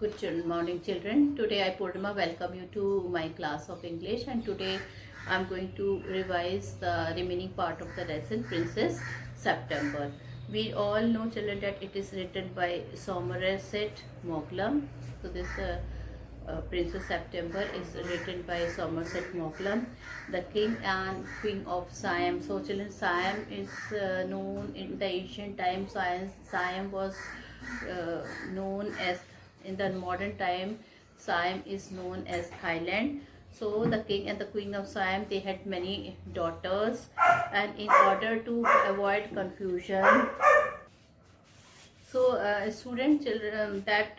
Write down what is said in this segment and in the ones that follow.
Morning, children. Today I Purnima welcome you to my class of English, and today I'm going to revise the remaining part of the lesson Princess September. We all know, children, that it is written by Somerset Maugham. So this Princess September is written by Somerset Maugham, the King and Queen of Siam. So children, Siam is known in the ancient times. Siam was known as, in the modern time, Siam is known as Thailand. So the king and the queen of Siam, they had many daughters, and in order to avoid confusion, so student children that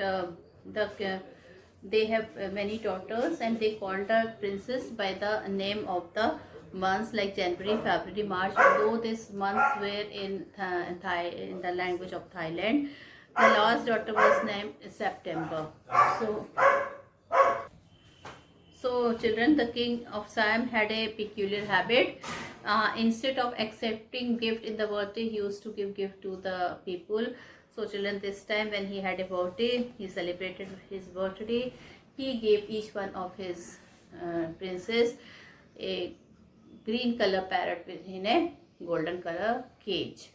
they have many daughters, and they called the princess by the name of the months like January, February, March. Though these months were in the language of Thailand, the last daughter was named September. So children, the king of Siam had a peculiar habit. Instead of accepting gift in the birthday, he used to give gift to the people. So children, this time when he had a birthday, he celebrated his birthday. He gave each one of his princes a green color parrot within a golden color cage.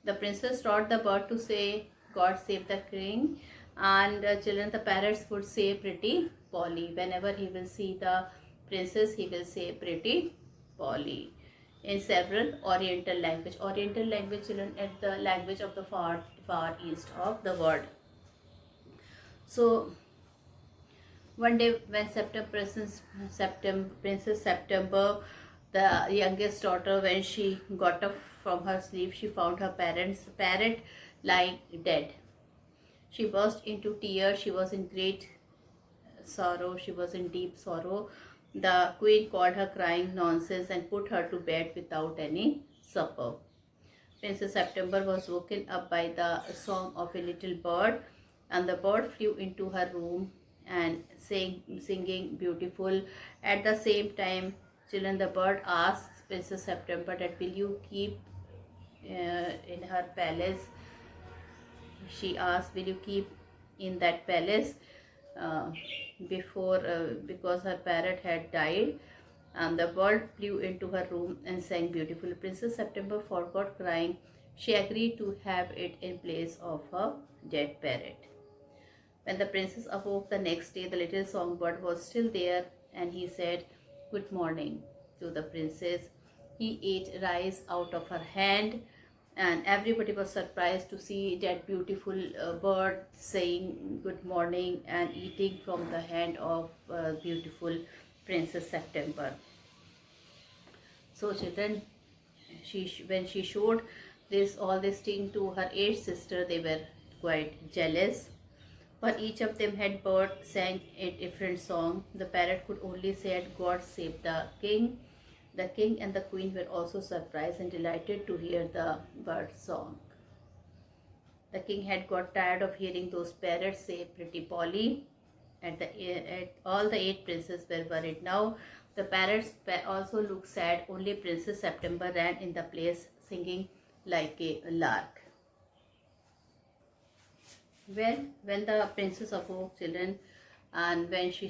The princess taught the bird to say, "God save the king," and children, the parrots would say, "Pretty Polly." Whenever he will see the princess, he will say, "Pretty Polly," in several Oriental language. Oriental language, children, is the language of the far east of the world. So one day when Princess September, the youngest daughter, when she got up from her sleep, she found her parrot lying dead. She burst into tears. She was in great sorrow. She was in deep sorrow. The queen called her crying nonsense and put her to bed without any supper. Princess September was woken up by the song of a little bird, and the bird flew into her room and singing beautiful. At the same time, children, the bird asked Princess September that, "Will you keep in her palace?" She asked, "Will you keep in that palace?" uh, because her parrot had died. And the bird flew into her room and sang beautifully. Princess September forgot crying. She agreed to have it in place of her dead parrot. When the princess awoke the next day, the little songbird was still there, and he said, "Good morning," to the princess. He ate rice out of her hand, and everybody was surprised to see that beautiful bird saying good morning and eating from the hand of beautiful Princess September. So children, when she showed this thing to her eight sisters, they were quite jealous. For each of them had bird sang a different song. The parrot could only say, "God save the king." The king and the queen were also surprised and delighted to hear the bird song. The king had got tired of hearing those parrots say, "Pretty Polly." At all the eight princes were worried. Now the parrots also looked sad. Only Princess September ran in the place singing like a lark. Well, when the princess awoke, children, and when she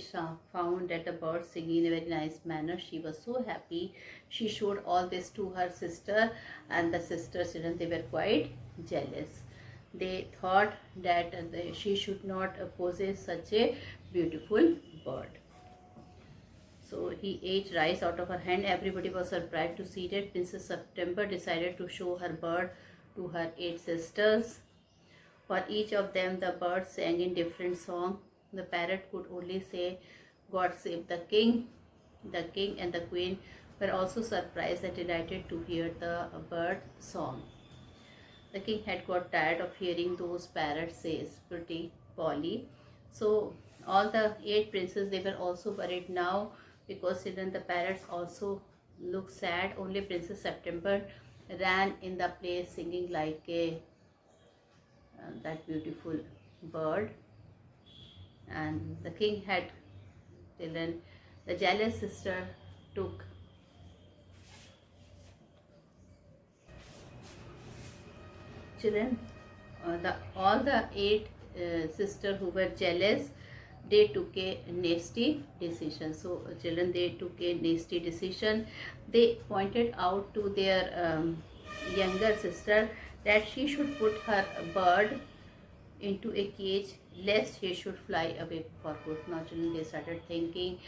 found that the bird singing in a very nice manner, she was so happy. She showed all this to her sister, and the sisters, children, they were quite jealous. They thought that she should not possess such a beautiful bird. So he ate rice out of her hand. Everybody was surprised to see that Princess September decided to show her bird to her eight sisters. For each of them, the bird sang in different song. The parrot could only say, "God save the king." The king and the queen were also surprised and delighted to hear the bird song. The king had got tired of hearing those parrots say, "Pretty Polly." So all the eight princes, they were also worried now, because even the parrots also looked sad. Only Princess September ran in the place singing like a that beautiful bird. And the king had children. The jealous sister took children. All the eight sister who were jealous, they took a nasty decision. So children, they took a nasty decision. They pointed out to their younger sister that she should put her bird into a cage lest he should fly away for good. Now children, they started thinking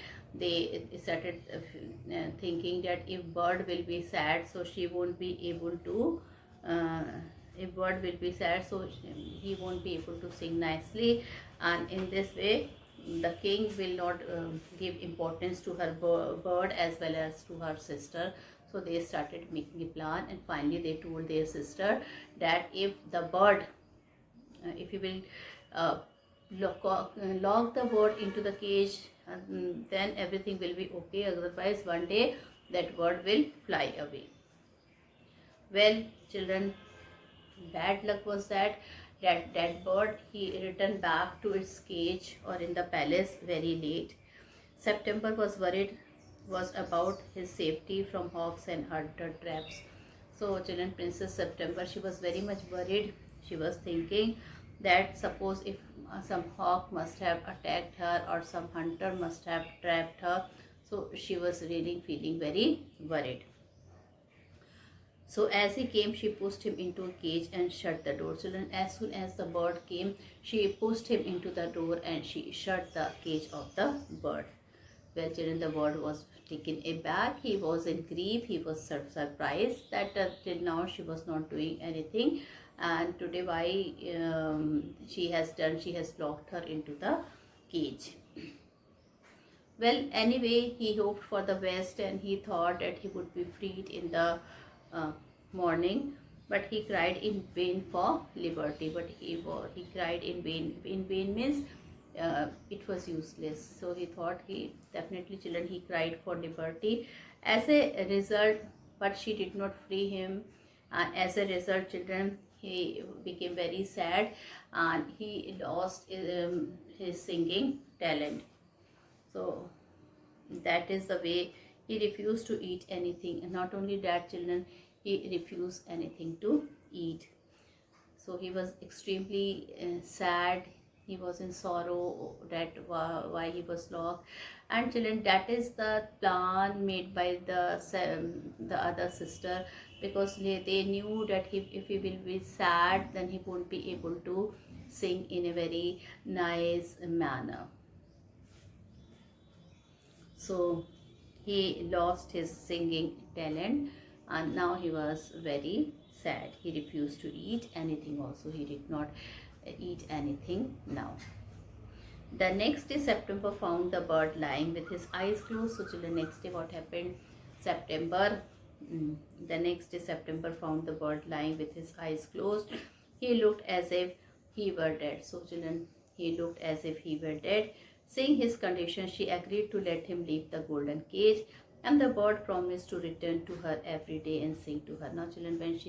that if bird will be sad, so she won't be able to uh, if bird will be sad, so he won't be able to sing nicely, and in this way the king will not give importance to her bird as well as to her sister. So they started making a plan, and finally they told their sister that if the bird if you will uh, lock the bird into the cage, then everything will be okay, otherwise one day that bird will fly away. Well children, bad luck was that bird, he returned back to its cage or in the palace very late. September was about his safety from hawks and hunter traps. So children, Princess September, she was very much worried. She was thinking that suppose if some hawk must have attacked her or some hunter must have trapped her. So she was really feeling very worried. So as he came, she pushed him into a cage and shut the door. Children, as soon as the bird came, she pushed him into the door and she shut the cage of the bird. Well children, the bird was taken aback. He was in grief. He was surprised that till now she was not doing anything, and today why she has locked her into the cage. Well, anyway, he hoped for the best and he thought that he would be freed in the morning, but he cried in vain for liberty. But he cried in vain. In vain means it was useless. So he thought, he definitely children, he cried for liberty. As a result, but she did not free him, and as a result children, he became very sad and he lost his singing talent. So that is the way he refused to eat anything. And not only that children, he refused anything to eat. So he was extremely sad. He was in sorrow that why he was locked. And children, that is the plan made by the other sister, because they knew that if he will be sad, then he won't be able to sing in a very nice manner. So he lost his singing talent and now he was very sad. He refused to eat anything also. He did not eat anything now. The next day September found the bird lying with his eyes closed. So till the next day what happened? The next day September found the bird lying with his eyes closed. He looked as if he were dead. So children, he looked as if he were dead. Seeing his condition, she agreed to let him leave the golden cage, and the bird promised to return to her every day and sing to her. Now children, when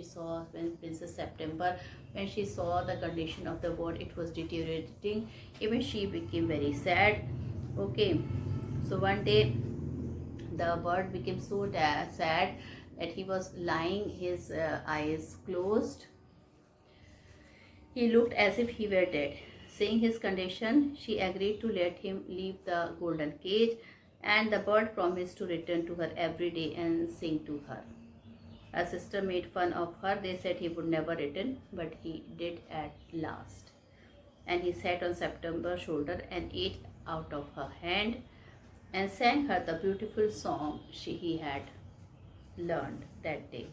Princess September, when she saw the condition of the bird, it was deteriorating, even she became very sad. Okay, so one day the bird became so sad that he was lying, his eyes closed. He looked as if he were dead. Seeing his condition, she agreed to let him leave the golden cage, and the bird promised to return to her every day and sing to her. Her sister made fun of her. They said he would never return, but he did at last. And he sat on September's shoulder and ate out of her hand and sang her the beautiful song he had learned that day.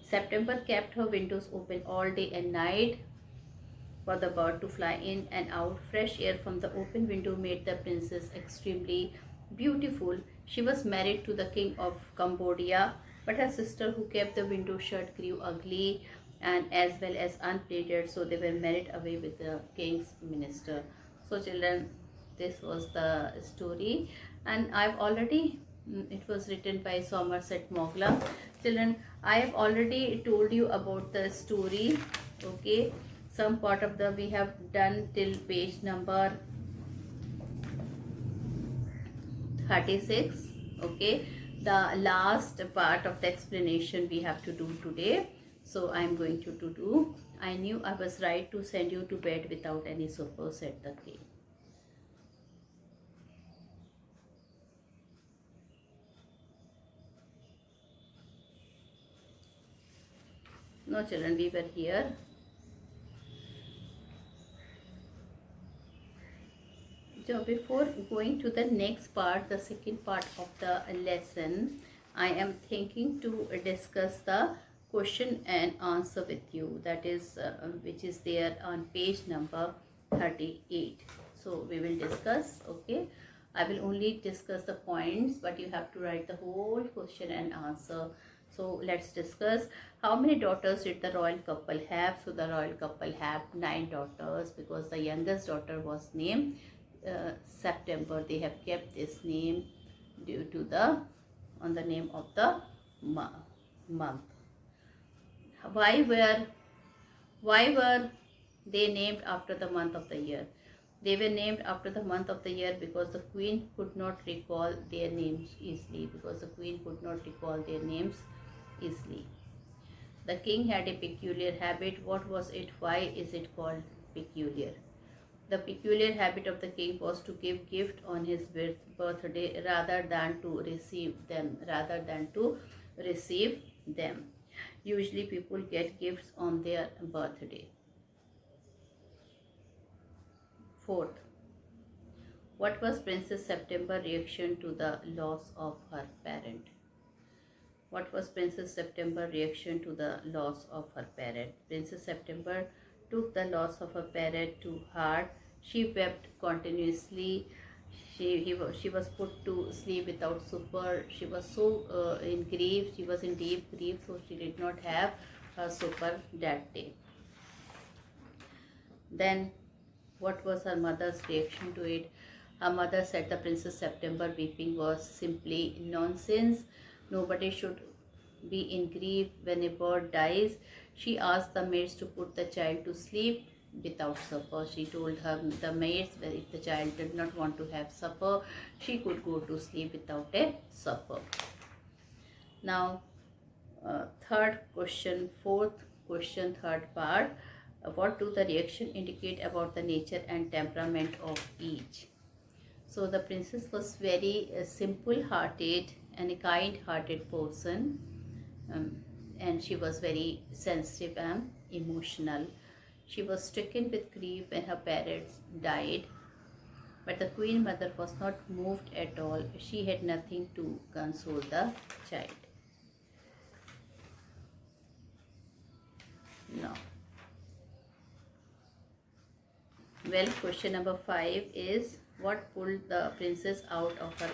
September kept her windows open all day and night for the bird to fly in and out. Fresh air from the open window made the princess extremely beautiful. She was married to the king of Cambodia, but her sister, who kept the window shut, grew ugly and as well as unplated, so they were married away with the king's minister. So children, this was the story, and I've already it was written by Somerset Maugham. Children, I have already told you about the story. Okay, some part of the we have done till page number 36. Okay, the last part of the explanation we have to do today, so I am going to do I knew I was right to send you to bed without any supper, said the king. No, children, we were here. So before going to the next part, the second part of the lesson, I am thinking to discuss the question and answer with you. That is, which is there on page number 38. So we will discuss. Okay, I will only discuss the points, but you have to write the whole question and answer. So let's discuss. How many daughters did the royal couple have? So the royal couple have 9 daughters, because the youngest daughter was named September. They have kept this name due to the on the name of the month. Why were they named after the month of the year? They were named after the month of the year because the queen could not recall their names easily. The king had a peculiar habit. What was it? Why is it called peculiar? The peculiar habit of the king was to give gift on his birthday rather than to receive them. Usually people get gifts on their birthday. Fourth, what was Princess September reaction to the loss of her parent? What was Princess September reaction to the loss of her parent? Princess September took the loss of her parent to heart. She wept continuously. She was put to sleep without supper. She was so in grief. She was in deep grief, so she did not have her supper that day. Then, what was her mother's reaction to it? Her mother said the Princess September weeping was simply nonsense. Nobody should be in grief when a bird dies. She asked the maids to put the child to sleep without supper. She told the maids that if the child did not want to have supper, she could go to sleep without a supper. Now, fourth question, third part. What do the reaction indicate about the nature and temperament of each? So the princess was very simple-hearted and a kind-hearted person, um, and she was very sensitive and emotional. She was stricken with grief when her parents died, but the queen mother was not moved at all. She had nothing to console the child. No. Well, question number 5 is, what pulled the princess out of her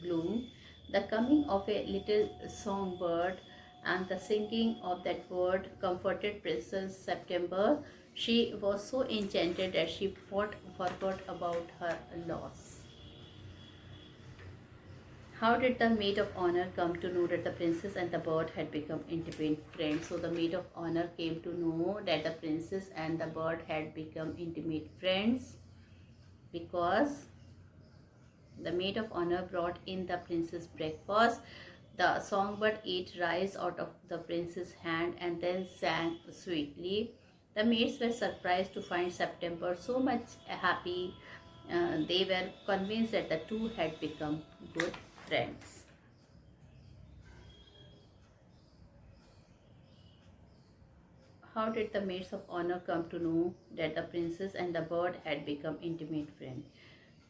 gloom? The coming of a little songbird and the singing of that bird comforted Princess September. She was so enchanted that she forgot about her loss. How did the maid of honor come to know that the princess and the bird had become intimate friends? So the maid of honor came to know that the princess and the bird had become intimate friends because the maid of honor brought in the princess breakfast. The songbird ate rice out of the princess' hand and then sang sweetly. The maids were surprised to find September so much happy. They were convinced that the two had become good friends. How did the maids of honor come to know that the princess and the bird had become intimate friends?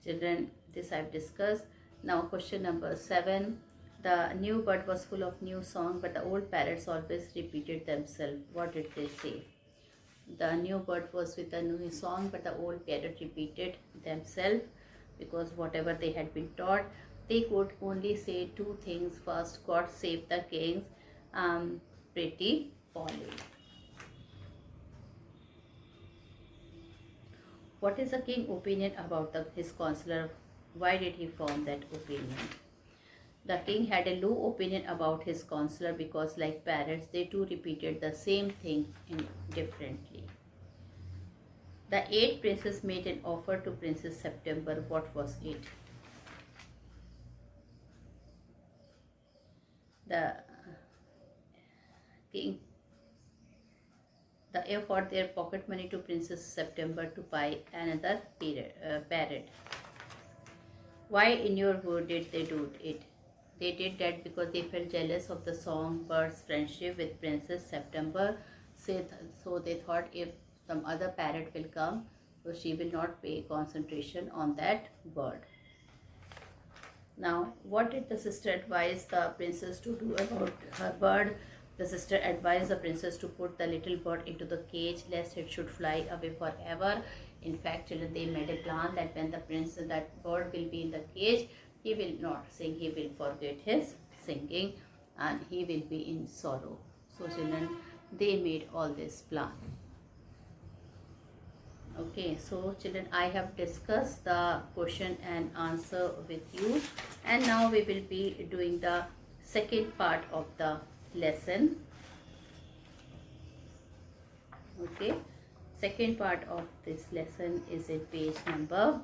Children, this I've discussed. Now question number 7. The new bird was full of new song, but the old parrots always repeated themselves. What did they say? The new bird was with a new song, but the old parrot repeated themselves because whatever they had been taught, they could only say two things. First, God save the kings, pretty Polly. What is the king's opinion about his counselor? Why did he form that opinion? The king had a low opinion about his counselor because, like parrots, they too repeated the same thing differently. The 8th princess made an offer to Princess September. What was it? The king The afford their pocket money to Princess September to buy another parrot. Why, in your word, did they do it? They did that because they felt jealous of the songbird's friendship with Princess September. So they thought if some other parrot will come, so she will not pay concentration on that bird. Now, what did the sister advise the princess to do about her bird? The sister advised the princess to put the little bird into the cage lest it should fly away forever. In fact, children, they made a plan that when that bird will be in the cage, he will not sing, he will forget his singing and he will be in sorrow. So, children, they made all this plan. Okay, so children, I have discussed the question and answer with you, and now we will be doing the second part of the lesson. Okay, second part of this lesson is in page number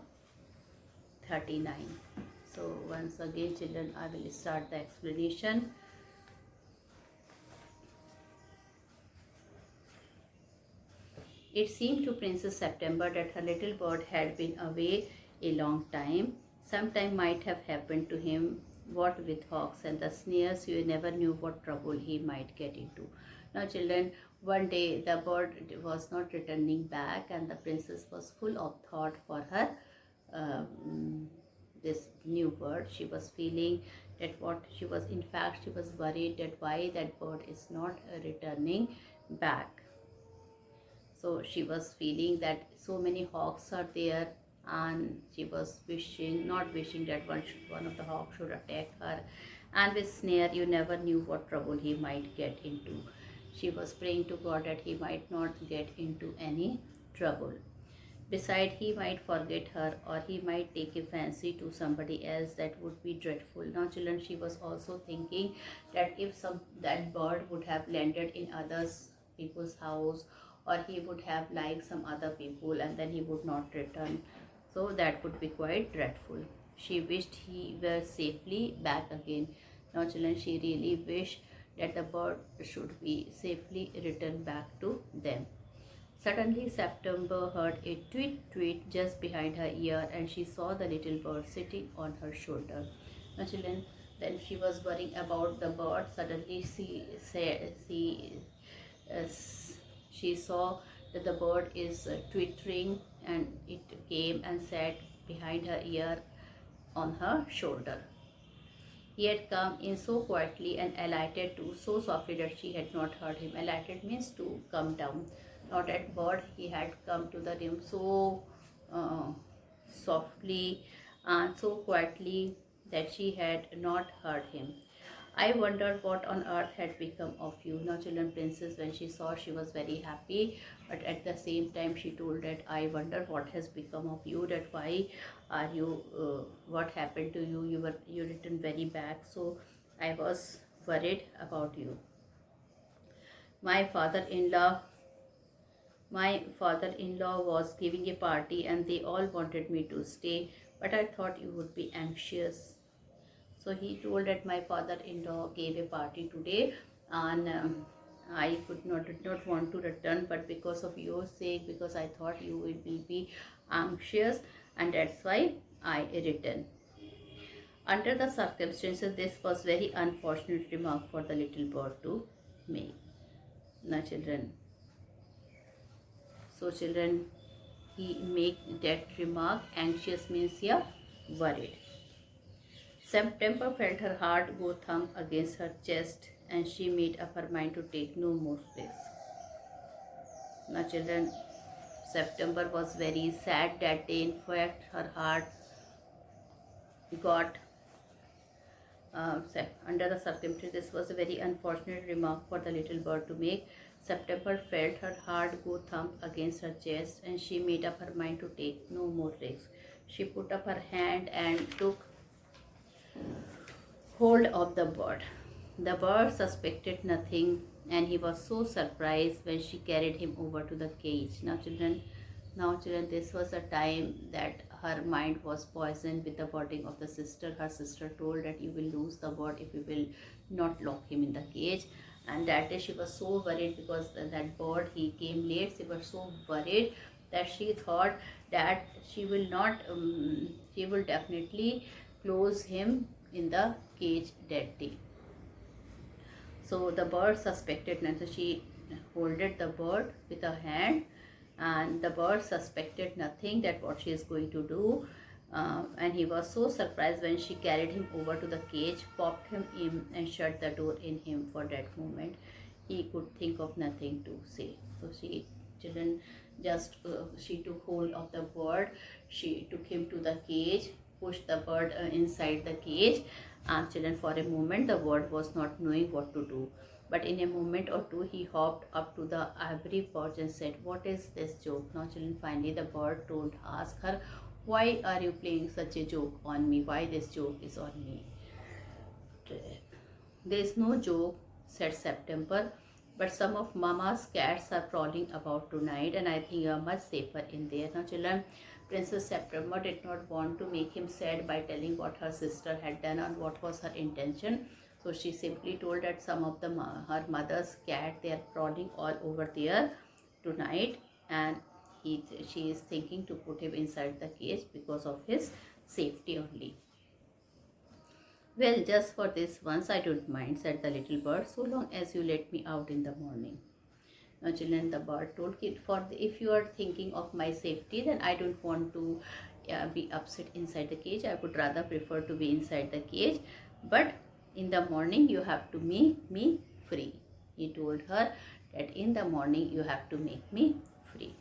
39. So once again, children, I will start the explanation. It seemed to Princess September that her little bird had been away a long time. Some time might have happened to him, what with hawks and the snares, you never knew what trouble he might get into. Now, children, one day the bird was not returning back, and the princess was full of thought for her this new bird. She was feeling that she was worried that why that bird is not returning back. So she was feeling that so many hawks are there, and she was not wishing that one of the hawks should attack her. And with snare, you never knew what trouble he might get into. She was praying to God that he might not get into any trouble. Besides, he might forget her, or he might take a fancy to somebody else. That would be dreadful. Now, children, she was also thinking that if that bird would have landed in others people's house, or he would have liked some other people and then he would not return, so that would be quite dreadful. She wished he were safely back again. Now, children, she really wished that the bird should be safely returned back to them. Suddenly, September heard a tweet tweet just behind her ear, and she saw the little bird sitting on her shoulder. Now, children, then she was worrying about the bird. Suddenly, she saw that the bird is twittering, and it came and sat behind her ear on her shoulder. He had come in so quietly and alighted too so softly that she had not heard him. Alighted means to come down. Not at bird, he had come to the room so softly and so quietly that she had not heard him. I wondered what on earth had become of you. Now, children, princess, when she saw, she was very happy, but at the same time she told that I wonder what has become of you, that why are you, what happened to you, you returned very back, so I was worried about you. My father-in-law was giving a party and they all wanted me to stay, but I thought you would be anxious. So he told that my father-in-law gave a party today, and I did not want to return, but because of your sake, because I thought you will be anxious, and that's why I returned. Under the circumstances, this was very unfortunate remark for the little bird to make. Now, children. So, children, he make that remark. Anxious means yeah, worried. September felt her heart go thump against her chest, and she made up her mind to take no more risks. Now, children, September was very sad that day. In fact, her heart got under the circumstances. This was a very unfortunate remark for the little bird to make. September felt her heart go thump against her chest, and she made up her mind to take no more risks. She put up her hand and took hold of the bird. The bird suspected nothing, and he was so surprised when she carried him over to the cage. Now, children, this was a time that her mind was poisoned with the wording of the sister. Her sister told that you will lose the bird if you will not lock him in the cage. And that day she was so worried because that bird, he came late. She was so worried that she thought that she will definitely close him in the cage that day. So the bird suspected, and so she holded the bird with her hand, and the bird suspected nothing that what she is going to do. And he was so surprised when she carried him over to the cage, popped him in, and shut the door in him. For that moment, he could think of nothing to say. So she didn't just she took hold of the bird. She took him to the cage, pushed the bird inside the cage. And children, for a moment, the bird was not knowing what to do. But in a moment or two, he hopped up to the ivory perch and said, "What is this joke?" Now, children, finally the bird told, asked her, "Why are you playing such a joke on me? Why this joke is on me?" "There is no joke," said September, "but some of Mama's cats are prowling about tonight, and I think you are much safer in there." Now, children, Princess September did not want to make him sad by telling what her sister had done and what was her intention. So she simply told that some of her mother's cat, they are prowling all over there tonight, and she is thinking to put him inside the cage because of his safety only. "Well, just for this once, I don't mind," said the little bird, "so long as you let me out in the morning." Now, children, the bird told, if you are thinking of my safety, then I don't want to be upset inside the cage. I would rather prefer to be inside the cage. But in the morning, you have to make me free." He told her that in the morning, you have to make me free.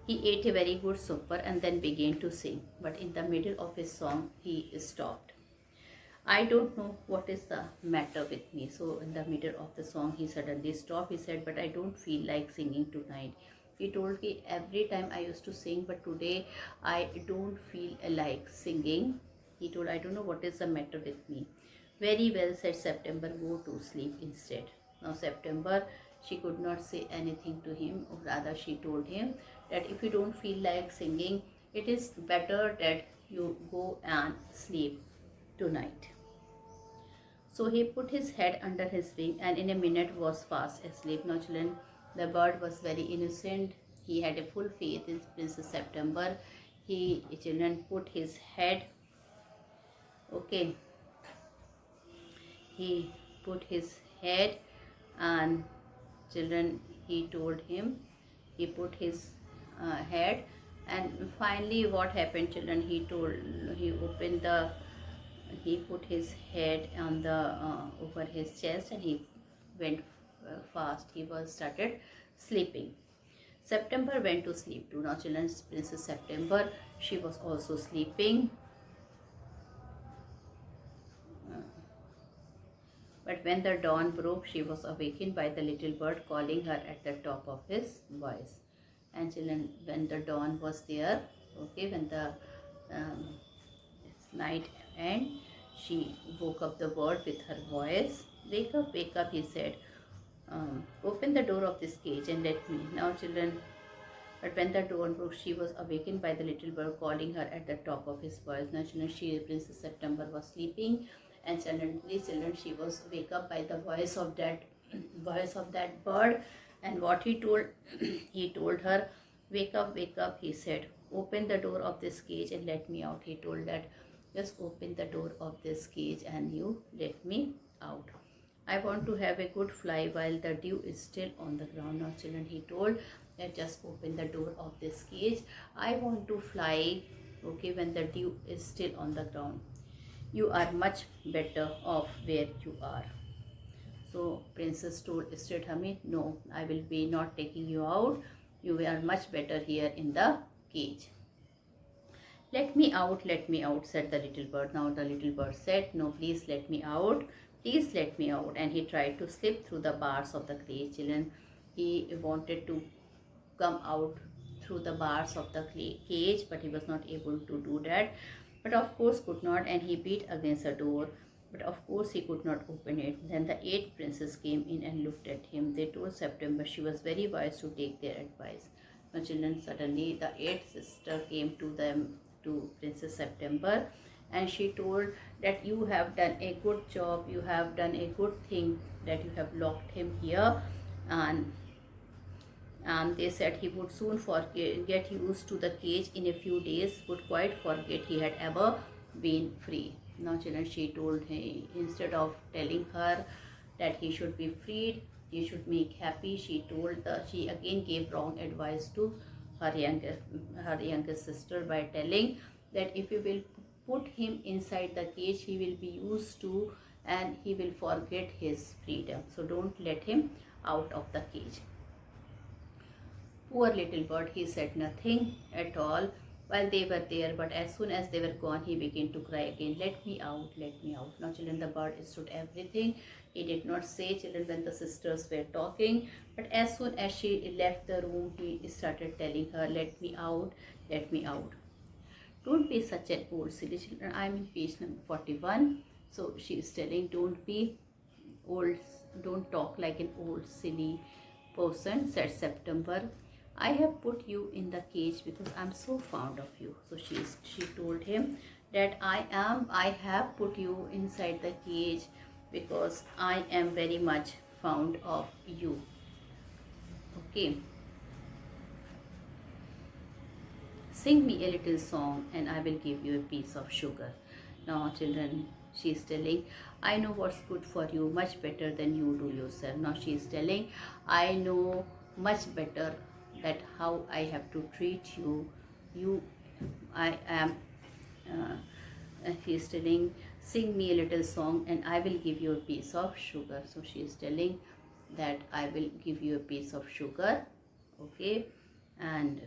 He ate a very good supper and then began to sing. But in the middle of his song, he stopped. "I don't know what is the matter with me." So in the middle of the song, he suddenly stopped. He said, "But I don't feel like singing tonight." He told me, "Every time I used to sing, but today I don't feel like singing." He told, "I don't know what is the matter with me." "Very well," said September, "go to sleep instead." Now September, she could not say anything to him, or rather she told him that if you don't feel like singing, it is better that you go and sleep tonight. So he put his head under his wing and in a minute was fast asleep. Now, children, the bird was very innocent. He had a full faith in Princess September. He, children, put his head, okay, he put his head, and children, he told him, he put his head, and finally what happened, children, he opened the, he put his head on the over his chest, and he went fast. He was started sleeping. September went to sleep too. Now, children, Princess September, she was also sleeping. But when the dawn broke, she was awakened by the little bird calling her at the top of his voice. And children, when the dawn was there, okay, when the night end, she woke up the bird with her voice. Wake up," he said. "Open the door of this cage and let me." Now, children, but when the dawn broke, she was awakened by the little bird calling her at the top of his voice. Now, children, Princess September was sleeping, and suddenly, children, she was wake up by the voice of that voice of that bird. And what he told, he told her, wake up," he said. "Open the door of this cage and let me out." He told that, "Just open the door of this cage and you let me out. I want to have a good fly while the dew is still on the ground." Now, children, he told that just open the door of this cage. I want to fly, okay, when the dew is still on the ground. You are much better off where you are. So Princess told Straight Hummy, "No, I will be not taking you out. You are much better here in the cage." Let me out," said the little bird. Now the little bird said, "No, please let me out. Please let me out." And he tried to slip through the bars of the cage. Children, he wanted to come out through the bars of the cage, but he was not able to do that. But of course could not, and he beat against the door. But of course he could not open it. Then the 8 princes came in and looked at him. They told September she was very wise to take their advice. Now, children, suddenly the 8th sister came to them, to Princess September, and she told that you have done a good job, you have done a good thing, that you have locked him here. And they said he would soon get used to the cage in a few days, would quite forget he had ever been free. Now, children, she told him, instead of telling her that he should be freed, he should make happy, she again gave wrong advice to her younger sister by telling that if you will put him inside the cage, he will be used to and he will forget his freedom. So don't let him out of the cage. Poor little bird, he said nothing at all while they were there, but as soon as they were gone, he began to cry again, let me out, let me out. Now, children, the bird understood everything. He did not say, children, when the sisters were talking, but as soon as she left the room, he started telling her, let me out, let me out. Don't be such an old silly, children. I'm in page number 41. So she is telling, don't be old, don't talk like an old silly person, said September. I have put you in the cage because I'm so fond of you. So she told him that I have put you inside the cage because I am very much fond of you. Okay. Sing me a little song and I will give you a piece of sugar. Now, children, she is telling, I know what's good for you much better than you do yourself. Now she is telling, I know much better that how I have to treat you. I am, she is telling, sing me a little song and I will give you a piece of sugar. So she is telling that I will give you a piece of sugar, okay, and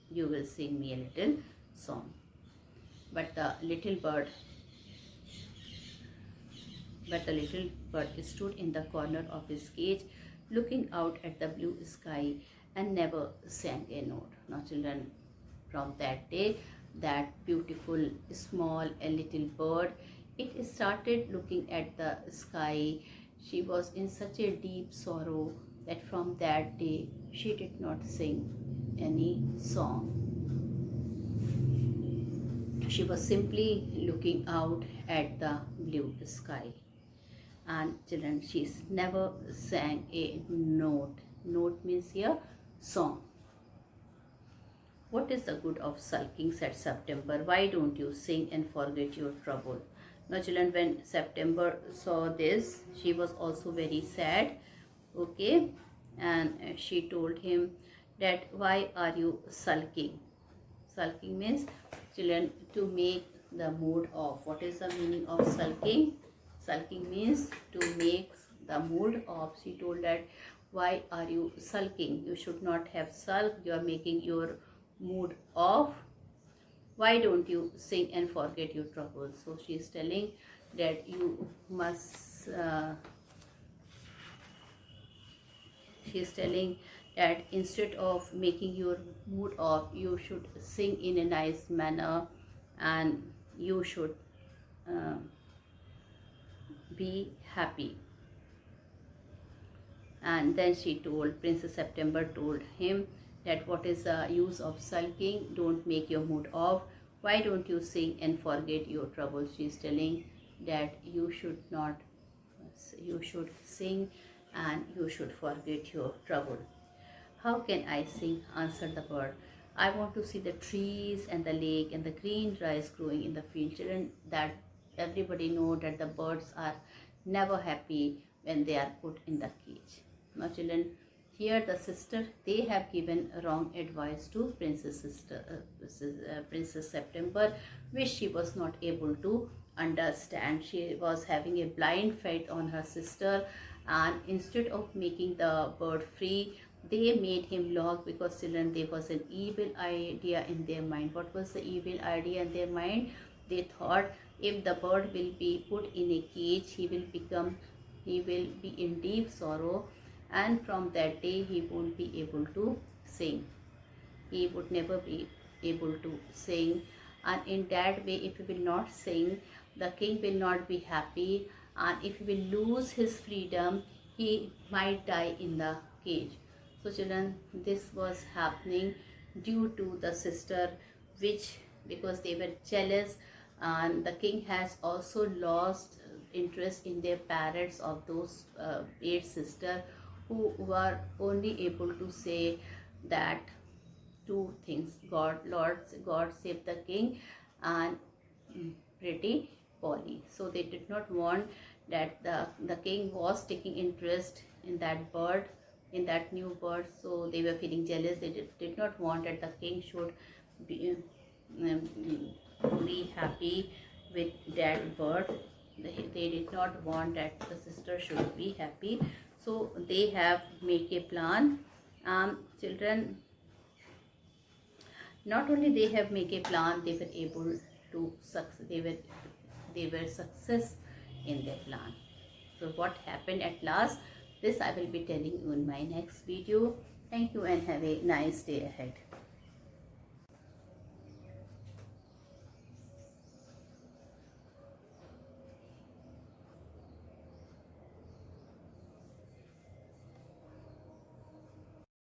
you will sing me a little song. But the little bird stood in the corner of his cage, looking out at the blue sky and never sang a note. Now, children, from that day, that beautiful, small and little bird, it started looking at the sky. She was in such a deep sorrow that from that day, she did not sing any song. She was simply looking out at the blue sky. And children, she's never sang a note. Note means here song. What is the good of sulking, said September. Why don't you sing and forget your trouble? Now, children, when September saw this, she was also very sad. Okay, and she told him that why are you sulking? Sulking means, children, to make the mood off. What is the meaning of sulking? Sulking means to make the mood off. She told that why are you sulking? You should not have sulked. You are making your mood off. Why don't you sing and forget your troubles? So she is telling that you must. She is telling that instead of making your mood off, you should sing in a nice manner and you should uh, be happy. And then Princess September told him that what is the use of sulking? Don't make your mood off. Why don't you sing and forget your troubles? She is telling that you should sing and you should forget your trouble. How can I sing? Answered the bird. I want to see the trees and the lake and the green rice growing in the field. Children, that everybody know that the birds are never happy when they are put in the cage. Now, children, here the sister, they have given wrong advice to Princess September, which she was not able to understand. She was having a blind faith on her sister, and instead of making the bird free, they made him locked, because children, there was an evil idea in their mind. What was the evil idea in their mind? They thought if the bird will be put in a cage, he will be in deep sorrow, and from that day he won't be able to sing. He would never be able to sing, and in that way, if he will not sing, the king will not be happy, and if he will lose his freedom, he might die in the cage. So, children, this was happening due to the sister, which, because they were jealous and the king has also lost interest in their parents of those 8 sisters who were only able to say that two things: God, Lord, God save the king, and pretty Polly. So they did not want that the king was taking interest in that bird, in that new bird. So they were feeling jealous. They did not want that the king should be happy with that bird. They did not want that the sister should be happy. So they have make a plan. Children, not only they have make a plan, they were able to success. They were success in their plan. So what happened at last? This I will be telling you in my next video. Thank you and have a nice day ahead.